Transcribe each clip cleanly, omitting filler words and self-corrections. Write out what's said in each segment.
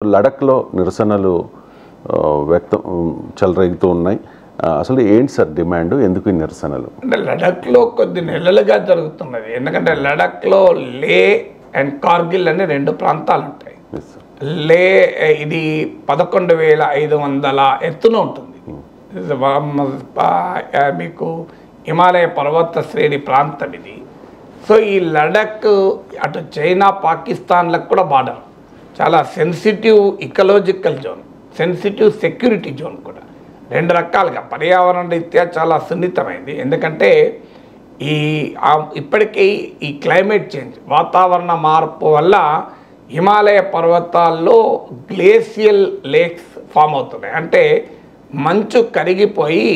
లడఖ్లో నిరసనలు వ్యక్తం చెలరేగుతూ ఉన్నాయి. అసలు ఏంటి సార్ డిమాండ్, ఎందుకు ఈ నిరసనలు? అంటే లడఖ్లో కొద్ది నెలలుగా జరుగుతున్నది. ఎందుకంటే లడఖ్లో లే అండ్ కార్గిల్ అనే రెండు ప్రాంతాలు ఉంటాయి. లే ఇది 11,500 ఎత్తున ఉంటుంది. మీకు హిమాలయ పర్వత శ్రేణి ప్రాంతం ఇది. సో ఈ లడఖ్ అటు చైనా పాకిస్తాన్లకు కూడా బార్డర్, చాలా sensitive ecological zone, sensitive security zone కూడా. రెండు రకాలుగా పర్యావరణ రీత్యా చాలా సున్నితమైంది. ఎందుకంటే ఇప్పటికీ ఈ క్లైమేట్ చేంజ్, వాతావరణ మార్పు వల్ల హిమాలయ పర్వతాల్లో గ్లేసియల్ లేక్స్ ఫామ్ అవుతున్నాయి. అంటే మంచు కరిగిపోయి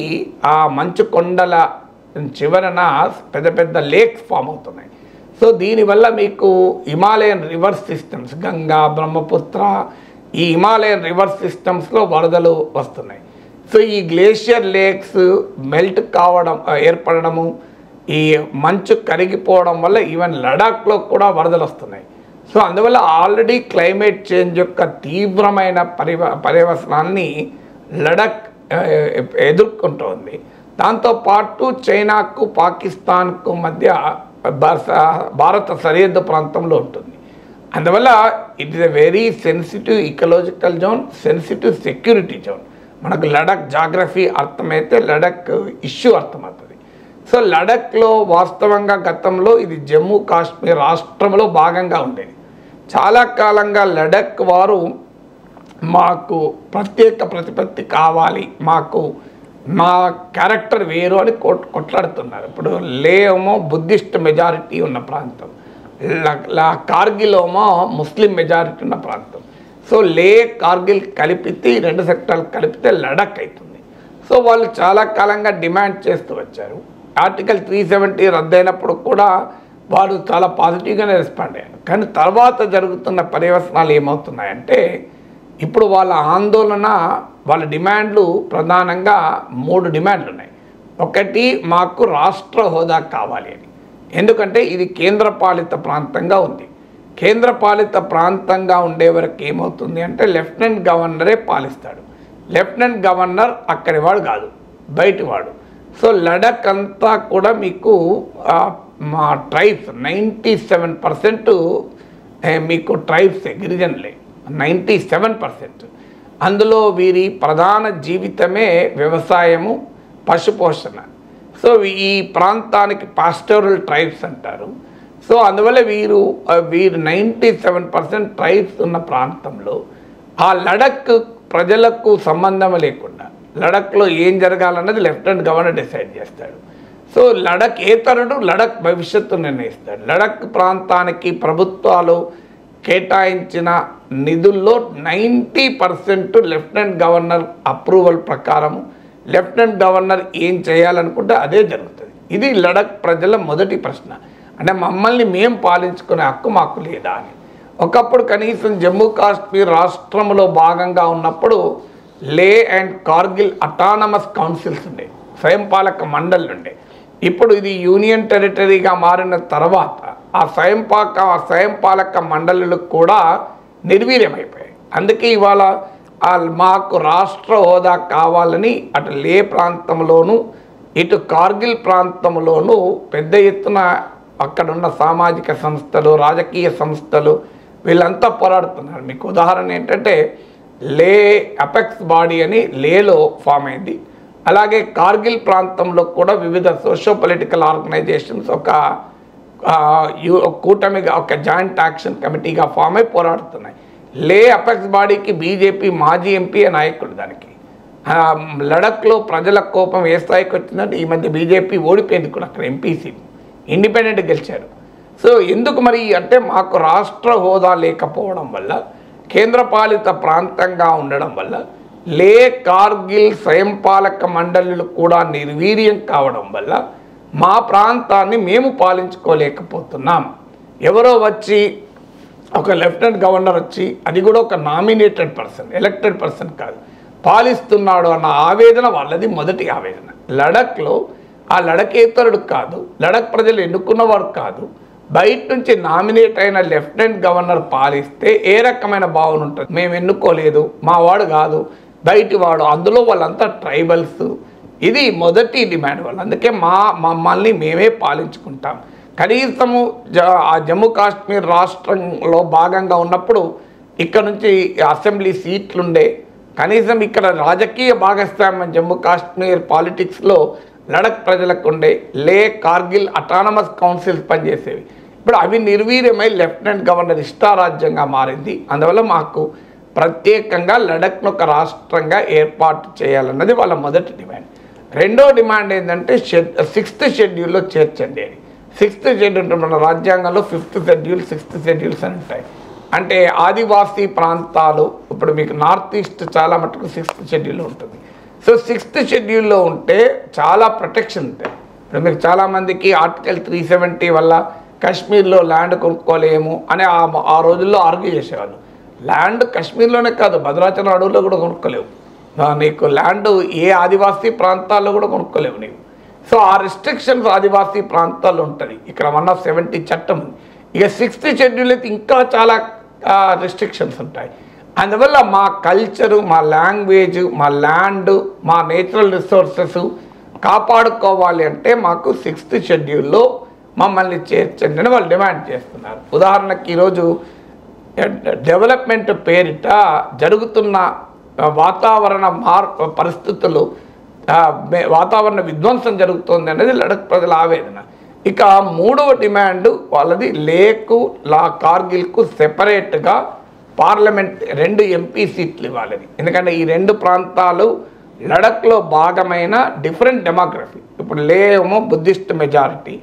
ఆ మంచు కొండల చివరన పెద్ద పెద్ద లేక్స్ ఫామ్ అవుతున్నాయి. సో దీనివల్ల మీకు Himalayan river systems, Ganga, Brahmaputra, ఈ హిమాలయన్ రివర్ సిస్టమ్స్లో వరదలు వస్తున్నాయి. సో ఈ గ్లేషియర్ లేక్స్ మెల్ట్ కావడం, ఏర్పడము, ఈ మంచు కరిగిపోవడం వల్ల ఈవెన్ లడాఖ్లో కూడా వరదలు వస్తున్నాయి. సో అందువల్ల ఆల్రెడీ క్లైమేట్ చేంజ్ యొక్క తీవ్రమైన పర్యవసనాన్ని లడఖ్ ఎదుర్కొంటోంది. దాంతోపాటు చైనాకు పాకిస్తాన్కు మధ్య భారత సరిహద్దు ప్రాంతంలో ఉంటుంది. అందువల్ల it is a very sensitive ecological zone, sensitive security zone. మనకు లడఖ్ జాగ్రఫీ అర్థమైతే లడఖ్ ఇష్యూ అర్థమవుతుంది. సో లడఖ్లో వాస్తవంగా గతంలో ఇది జమ్మూ కాశ్మీర్ రాష్ట్రంలో భాగంగా ఉండేది. చాలా కాలంగా లడఖ్ వారు మాకు ప్రత్యేక ప్రతిపత్తి కావాలి, మా క్యారెక్టర్ వేరు అని కొట్లాడుతున్నారు. ఇప్పుడు లే ఏమో బుద్ధిస్ట్ మెజారిటీ ఉన్న ప్రాంతం, కార్గిల్ ఏమో ముస్లిం మెజారిటీ ఉన్న ప్రాంతం. సో లే కార్గిల్ కలిపితే, రెండు సెక్టార్లు కలిపితే లడఖ్ అవుతుంది. సో వాళ్ళు చాలా కాలంగా డిమాండ్ చేస్తూ వచ్చారు. ఆర్టికల్ 370 రద్దయినప్పుడు కూడా వారు చాలా పాజిటివ్గానే రెస్పాండ్ అయ్యారు. కానీ తర్వాత జరుగుతున్న పర్యవసనాలు ఏమవుతున్నాయంటే, ఇప్పుడు వాళ్ళ ఆందోళన, వాళ్ళ డిమాండ్లు ప్రధానంగా 3 డిమాండ్లు ఉన్నాయి. ఒకటి, మాకు రాష్ట్ర హోదా కావాలి అని. ఎందుకంటే ఇది కేంద్రపాలిత ప్రాంతంగా ఉంది. కేంద్రపాలిత ప్రాంతంగా ఉండే వరకు ఏమవుతుంది అంటే లెఫ్టినెంట్ గవర్నరే పాలిస్తాడు. లెఫ్టినెంట్ గవర్నర్ అక్కడి వాడు కాదు, బయటి వాడు. సో లడఖ్ అంతా కూడా మీకు మా ట్రైబ్స్ 97% మీకు ట్రైబ్సే, గిరిజనులే 97%. అందులో వీరి ప్రధాన జీవితమే వ్యవసాయము, పశుపోషణ. సో ఈ ప్రాంతానికి పాస్టోరల్ ట్రైబ్స్ అంటారు. సో అందువల్ల వీరు 97% ట్రైబ్స్ ఉన్న ప్రాంతంలో ఆ లడఖ్ ప్రజలకు సంబంధం లేకుండా లడఖ్లో ఏం జరగాలన్నది లెఫ్టినెంట్ గవర్నర్ డిసైడ్ చేస్తాడు. సో లడఖ్ ఏతరుడు లడఖ్ భవిష్యత్తు నిర్ణయిస్తాడు. లడఖ్ ప్రాంతానికి ప్రభుత్వాలు కేటాయించిన నిధుల్లో 90% లెఫ్టినెంట్ గవర్నర్ అప్రూవల్ ప్రకారము లెఫ్టినెంట్ గవర్నర్ ఏం చేయాలనుకుంటే అదే జరుగుతుంది. ఇది లడఖ్ ప్రజల మొదటి ప్రశ్న. అంటే మమ్మల్ని మేము పాలించుకునే హక్కు మాకు లేదా అని. ఒకప్పుడు కనీసం జమ్మూ కాశ్మీర్ రాష్ట్రంలో భాగంగా ఉన్నప్పుడు లే అండ్ కార్గిల్ అటానమస్ కౌన్సిల్స్ ఉండే, స్వయంపాలక మండళ్ళు ఉండే. ఇప్పుడు ఇది యూనియన్ టెరిటరీగా మారిన తర్వాత ఆ స్వయంపాలక మండలులు కూడా నిర్వీర్యమైపోయాయి. అందుకే ఇవాళ మాకు రాష్ట్ర హోదా కావాలని అటు లే ప్రాంతంలోనూ ఇటు కార్గిల్ ప్రాంతంలోనూ పెద్ద ఎత్తున అక్కడున్న సామాజిక సంస్థలు, రాజకీయ సంస్థలు వీళ్ళంతా పోరాడుతున్నారు. మీకు ఉదాహరణ ఏంటంటే లే అపెక్స్ బాడీ అని లేలో ఫామ్ అయింది. అలాగే కార్గిల్ ప్రాంతంలో కూడా వివిధ సోషో పొలిటికల్ ఆర్గనైజేషన్స్ ఒక కూటమిగా, ఒక జాయింట్ యాక్షన్ కమిటీగా ఫామ్ అయి పోరాడుతున్నాయి. లే అపెక్స్ బాడీకి బీజేపీ మాజీ ఎంపీ నాయకుడు. దానికి లడఖ్లో ప్రజల కోపం ఏ స్థాయికి వచ్చిందంటే ఈ మధ్య బీజేపీ ఓడిపోయింది కూడా అక్కడ, ఎంపీసీ ఇండిపెండెంట్ గెలిచారు. సో ఎందుకు మరి అంటే మాకు రాష్ట్ర హోదా లేకపోవడం వల్ల, కేంద్రపాలిత ప్రాంతంగా ఉండడం వల్ల, లే కార్గిల్ స్వయంపాలక మండలులు కూడా నిర్వీర్యం కావడం వల్ల మా ప్రాంతాన్ని మేము పాలించుకోలేకపోతున్నాం. ఎవరో వచ్చి ఒక లెఫ్టినెంట్ గవర్నర్ వచ్చి, అది కూడా ఒక నామినేటెడ్ పర్సన్, ఎలక్టెడ్ పర్సన్ కాదు, పాలిస్తున్నాడు అన్న ఆవేదన వాళ్ళది మొదటి ఆవేదన. లడఖ్లో ఆ లడఖేతరుడు కాదు, లడఖ్ ప్రజలు ఎన్నుకున్నవాడు కాదు, బయట నుంచి నామినేట్ అయిన లెఫ్టినెంట్ గవర్నర్ పాలిస్తే ఏ రకమైన భావన ఉంటుంది? మేము ఎన్నుకోలేదు, మా వాడు కాదు, బయటి వాడు, అందులో వాళ్ళంతా ట్రైబల్స్. ఇది మొదటి డిమాండ్ వాళ్ళు. అందుకే మమ్మల్ని మేమే పాలించుకుంటాం. కనీసము ఆ జమ్మూ కాశ్మీర్ రాష్ట్రంలో భాగంగా ఉన్నప్పుడు ఇక్కడ నుంచి అసెంబ్లీ సీట్లుండే, కనీసం ఇక్కడ రాజకీయ భాగస్వామ్యం జమ్మూ కాశ్మీర్ పాలిటిక్స్లో లడక్ ప్రజలకు ఉండే, లే కార్గిల్ అటానమస్ కౌన్సిల్స్ పనిచేసేవి. ఇప్పుడు అవి నిర్వీర్యమై లెఫ్టినెంట్ గవర్నర్ ఇష్టారాజ్యంగా మారింది. అందువల్ల మాకు ప్రత్యేకంగా లడఖ్ను ఒక రాష్ట్రంగా ఏర్పాటు చేయాలన్నది వాళ్ళ మొదటి డిమాండ్. రెండో డిమాండ్ ఏంటంటే 6th షెడ్యూల్లో చేర్చండి అని. 6th షెడ్యూల్ మన రాజ్యాంగంలో 5th షెడ్యూల్ 6th షెడ్యూల్స్ అని ఉంటాయి. అంటే ఆదివాసీ ప్రాంతాలు, ఇప్పుడు మీకు నార్త్ ఈస్ట్ చాలా మటుకు 6th షెడ్యూల్లో ఉంటుంది. సో 6th షెడ్యూల్లో ఉంటే చాలా ప్రొటెక్షన్ ఉంటాయి. ఇప్పుడు మీకు చాలామందికి ఆర్టికల్ 370 వల్ల కాశ్మీర్లో ల్యాండ్ కొనుక్కోలేము అని ఆ రోజుల్లో ఆర్గ్యూ చేసేవాళ్ళు. ల్యాండ్ కాశ్మీర్లోనే కాదు, భద్రాచలం అడవుల్లో కూడా కొనుక్కోలేవు. నీకు ల్యాండ్ ఏ ఆదివాసీ ప్రాంతాల్లో కూడా కొనుక్కోలేవు నీవు. సో ఆ రిస్ట్రిక్షన్స్ ఆదివాసీ ప్రాంతాల్లో ఉంటుంది. ఇక్కడ 170 చట్టం ఉంది. ఇక 6th షెడ్యూల్ అయితే ఇంకా చాలా రిస్ట్రిక్షన్స్ ఉంటాయి. అందువల్ల మా కల్చరు, మా లాంగ్వేజ్, మా ల్యాండ్, మా నేచురల్ రిసోర్సెస్ కాపాడుకోవాలి అంటే మాకు 6th షెడ్యూల్లో మమ్మల్ని చేర్చండి అని వాళ్ళు డిమాండ్ చేస్తున్నారు. ఉదాహరణకి ఈరోజు డెవలప్మెంట్ పేరిట జరుగుతున్న వాతావరణ పరిస్థితులు, వాతావరణ విధ్వంసం జరుగుతుంది అనేది లడఖ్ ప్రజల ఆవేదన. ఇక మూడవ డిమాండ్ వాళ్ళది లేకు కార్గిల్కు సెపరేట్గా పార్లమెంట్ 2 ఎంపీ సీట్లు ఇవ్వాలని. ఎందుకంటే ఈ 2 ప్రాంతాలు లడఖ్లో భాగమైన డిఫరెంట్ డెమోగ్రఫీ. ఇప్పుడు లే ఏమో బుద్ధిస్ట్ మెజారిటీ,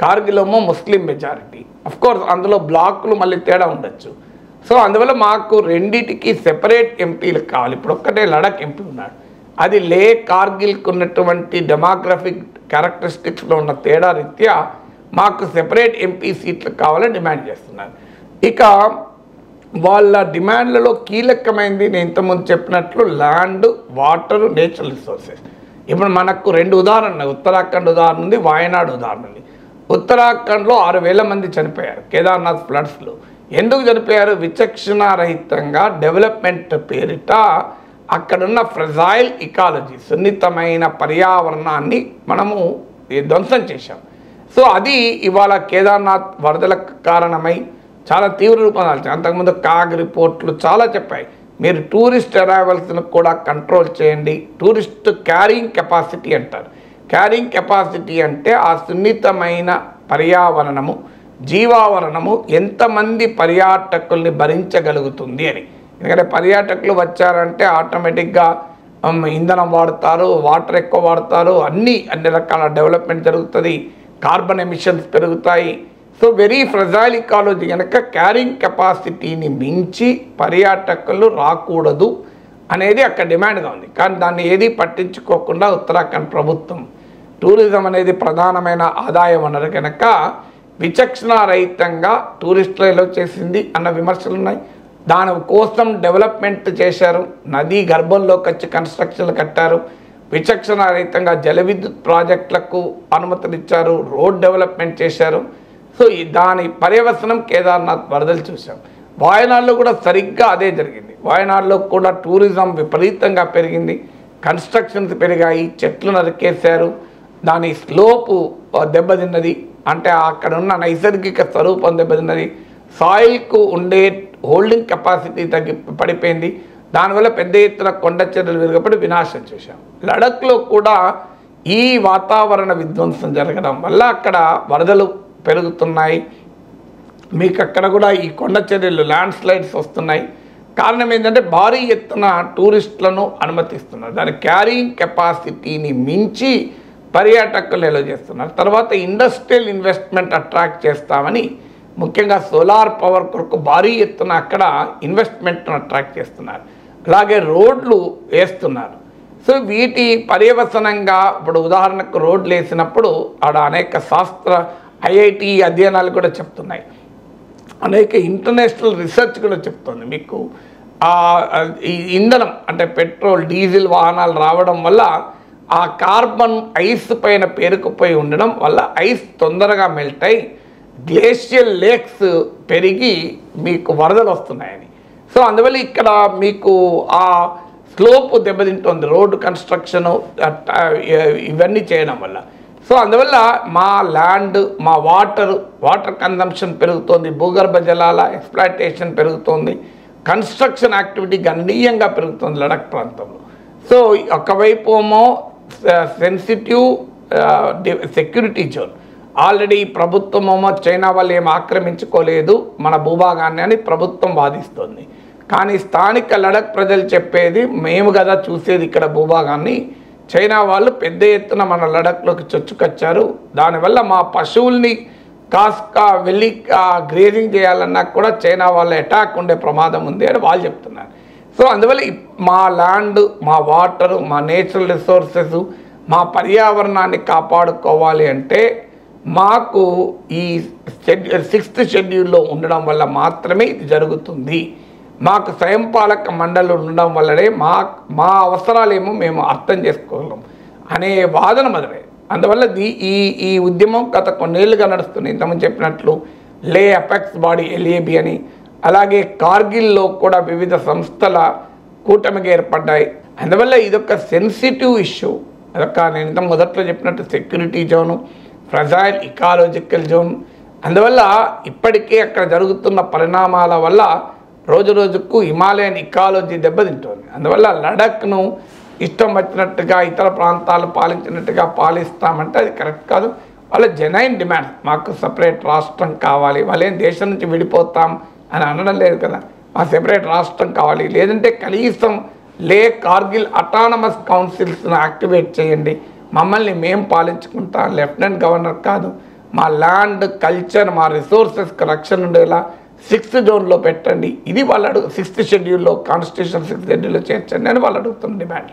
కార్గిల్ ఏమో ముస్లిం మెజారిటీ. అఫ్కోర్స్ అందులో బ్లాక్లు మళ్ళీ తేడా ఉండొచ్చు. సో అందువల్ల మాకు రెండిటికి సెపరేట్ ఎంపీలు కావాలి. ఇప్పుడు ఒక్కటే లడఖ్ ఎంపీ ఉన్నాడు, అది లే కార్గిల్కి ఉన్నటువంటి డెమోగ్రఫిక్ క్యారెక్టరిస్టిక్స్లో ఉన్న తేడా రీత్యా మాకు సెపరేట్ ఎంపీ సీట్లు కావాలని డిమాండ్ చేస్తున్నారు. ఇక వాళ్ళ డిమాండ్లలో కీలకమైనది నేను ఇంతకుముందు చెప్పినట్లు ల్యాండ్, వాటర్, నేచురల్ రిసోర్సెస్. ఇప్పుడు మనకు 2 ఉదాహరణలు, ఉత్తరాఖండ్ ఉదాహరణ ఉంది, వాయనాడ్ ఉదాహరణ ఉంది. ఉత్తరాఖండ్లో 6,000 మంది చనిపోయారు కేదార్నాథ్ ఫ్లడ్స్లో. ఎందుకు చనిపోయారు? విచక్షణారహితంగా డెవలప్మెంట్ పేరిట అక్కడున్న ఫ్రెజైల్ ఇకాలజీ, సున్నితమైన పర్యావరణాన్ని మనము ధ్వంసం చేశాం. సో అది ఇవాళ కేదార్నాథ్ వరదలకు కారణమై చాలా తీవ్ర రూపం దాల్చింది. అంతకుముందు కాగ్ రిపోర్ట్లు చాలా చెప్పాయి, మీరు టూరిస్ట్ అరైవల్స్ను కూడా కంట్రోల్ చేయండి. టూరిస్ట్ క్యారింగ్ కెపాసిటీ అంటారు. క్యారింగ్ కెపాసిటీ అంటే ఆ సున్నితమైన పర్యావరణము, జీవావరణము ఎంతమంది పర్యాటకుల్ని భరించగలుగుతుంది అని. ఎందుకంటే పర్యాటకులు వచ్చారంటే ఆటోమేటిక్గా ఇంధనం వాడతారు, వాటర్ ఎక్కువ వాడతారు, అన్ని రకాల డెవలప్మెంట్ జరుగుతుంది, కార్బన్ ఎమిషన్స్ పెరుగుతాయి. సో వెరీ ఫ్రెజైల్ ఇకాలజీ కనుక క్యారింగ్ కెపాసిటీని మించి పర్యాటకులు రాకూడదు అనేది అక్కడ డిమాండ్గా ఉంది. కానీ దాన్ని ఏది పట్టించుకోకుండా ఉత్తరాఖండ్ ప్రభుత్వం, టూరిజం అనేది ప్రధానమైన ఆదాయం అన్నారు కనుక విచక్షణారహితంగా టూరిస్టులలో చేసింది అన్న విమర్శలు ఉన్నాయి. దానికోసం డెవలప్మెంట్ చేశారు, నదీ గర్భంలోకి వచ్చి కన్స్ట్రక్షన్లు కట్టారు, విచక్షణారహితంగా జల విద్యుత్ ప్రాజెక్టులకు అనుమతులు ఇచ్చారు, రోడ్ డెవలప్మెంట్ చేశారు. సో దాని పర్యవసనం కేదార్నాథ్ వరదలు చూసాం. వాయనాడ్లో కూడా సరిగ్గా అదే జరిగింది. వాయనాడ్లో కూడా టూరిజం విపరీతంగా పెరిగింది, కన్స్ట్రక్షన్స్ పెరిగాయి, చెట్లు నరికేశారు, దాని స్లోపు దెబ్బతిన్నది, అంటే అక్కడ ఉన్న నైసర్గిక స్వరూపం దెబ్బతిన్నది, సాయిల్కు ఉండే హోల్డింగ్ కెపాసిటీ పడిపోయింది. దానివల్ల పెద్ద ఎత్తున కొండ చర్యలు విరగపడి వినాశనం చేశాం. లడఖ్లో కూడా ఈ వాతావరణ విధ్వంసం జరగడం వల్ల అక్కడ వరదలు పెరుగుతున్నాయి. మీకు అక్కడ కూడా ఈ కొండ చర్యలు, ల్యాండ్ స్లైడ్స్ వస్తున్నాయి. కారణం ఏంటంటే భారీ ఎత్తున టూరిస్టులను అనుమతిస్తున్నారు. దాని క్యారింగ్ కెపాసిటీని మించి పర్యాటకులు నిల్వ చేస్తున్నారు. తర్వాత ఇండస్ట్రియల్ ఇన్వెస్ట్మెంట్ అట్రాక్ట్ చేస్తామని ముఖ్యంగా సోలార్ పవర్ కొరకు భారీ ఎత్తున అక్కడ ఇన్వెస్ట్మెంట్ను అట్రాక్ట్ చేస్తున్నారు. అలాగే రోడ్లు వేస్తున్నారు. సో వీటి పర్యవసనంగా ఇప్పుడు ఉదాహరణకు రోడ్లు వేసినప్పుడు ఆడ అనేక శాస్త్ర ఐఐటి అధ్యయనాలు కూడా చెప్తున్నాయి, అనేక ఇంటర్నేషనల్ రీసెర్చ్ కూడా చెప్తుంది. మీకు ఈ ఇంధనం అంటే పెట్రోల్, డీజిల్ వాహనాలు రావడం వల్ల ఆ కార్బన్ ఐస్ పైన పేరుకుపోయి ఉండడం వల్ల ఐస్ తొందరగా మెల్ట్ అయి గ్లేషియల్ లేక్స్ పెరిగి మీకు వరదలు వస్తున్నాయని. సో అందువల్ల ఇక్కడ మీకు ఆ స్లోప్ దెబ్బతింటుంది రోడ్డు కన్స్ట్రక్షన్ ఇవన్నీ చేయడం వల్ల. సో అందువల్ల మా ల్యాండ్, మా వాటర్ కన్జంప్షన్ పెరుగుతోంది, భూగర్భ జలాల ఎక్స్ప్లాయిటేషన్ పెరుగుతోంది, కన్స్ట్రక్షన్ యాక్టివిటీ గణనీయంగా పెరుగుతుంది లడఖ్ ప్రాంతంలో. సో ఒకవైపు ఏమో సెన్సిటివ్ సెక్యూరిటీ జోన్, ఆల్రెడీ ప్రభుత్వం ఏమో చైనా వాళ్ళు ఏం ఆక్రమించుకోలేదు మన భూభాగాన్ని అని ప్రభుత్వం వాదిస్తుంది. కానీ స్థానిక లడఖ్ ప్రజలు చెప్పేది మేము కదా చూసేది ఇక్కడ భూభాగాన్ని, చైనా వాళ్ళు పెద్ద ఎత్తున మన లడఖ్లోకి చొచ్చుకొచ్చారు, దానివల్ల మా పశువుల్ని కాస్త వెళ్ళి గ్రేజింగ్ చేయాలన్నా కూడా చైనా వాళ్ళ అటాక్ ఉండే ప్రమాదం ఉంది అని వాళ్ళు చెప్తున్నారు. సో అందువల్ల మా ల్యాండ్, మా వాటరు, మా నేచురల్ రిసోర్సెస్, మా పర్యావరణాన్ని కాపాడుకోవాలి అంటే మాకు ఈ 6th షెడ్యూల్లో ఉండడం వల్ల మాత్రమే ఇది జరుగుతుంది. మాకు స్వయంపాలక మండలి ఉండడం వల్లనే మా అవసరాలేమో మేము అర్థం చేసుకోగలం అనే వాదన మొదలై. అందువల్ల ఈ ఉద్యమం గత కొన్నేళ్లుగా నడుస్తుంది. ఇంతకుముందు చెప్పినట్లు లే అపెక్స్ బాడీ LAB అని, అలాగే కార్గిల్లో కూడా వివిధ సంస్థల కూటమిగా ఏర్పడ్డాయి. అందువల్ల ఇదొక సెన్సిటివ్ ఇష్యూ. అదొక నేను ఇంత మొదట్లో చెప్పినట్టు సెక్యూరిటీ జోను, ఫ్రజైల్ ఇకాలజికల్ జోన్. అందువల్ల ఇప్పటికే అక్కడ జరుగుతున్న పరిణామాల వల్ల రోజు రోజుకు హిమాలయన్ ఇకాలజీ దెబ్బతింటుంది. అందువల్ల లడఖ్ను ఇష్టం వచ్చినట్టుగా ఇతర ప్రాంతాలు పాలించినట్టుగా పాలిస్తామంటే అది కరెక్ట్ కాదు. వాళ్ళ జెన్యూన్ డిమాండ్ మాకు సపరేట్ రాష్ట్రం కావాలి, వాళ్ళేం దేశం నుంచి విడిపోతాం అని అనడం లేదు కదా, మా సెపరేట్ రాష్ట్రం కావాలి, లేదంటే కనీసం లే కార్గిల్ అటానమస్ కౌన్సిల్స్ను యాక్టివేట్ చేయండి, మమ్మల్ని మేము పాలించుకుంటాం, లెఫ్టినెంట్ గవర్నర్ కాదు, మా ల్యాండ్, కల్చర్, మా రిసోర్సెస్కి రక్షణ ఉండేలా 6th జోన్లో పెట్టండి. ఇది వాళ్ళు 6th షెడ్యూల్లో కాన్స్టిట్యూషన్ 6th షెడ్యూల్లో చేర్చండి అని వాళ్ళు అడుగుతున్న డిమాండ్.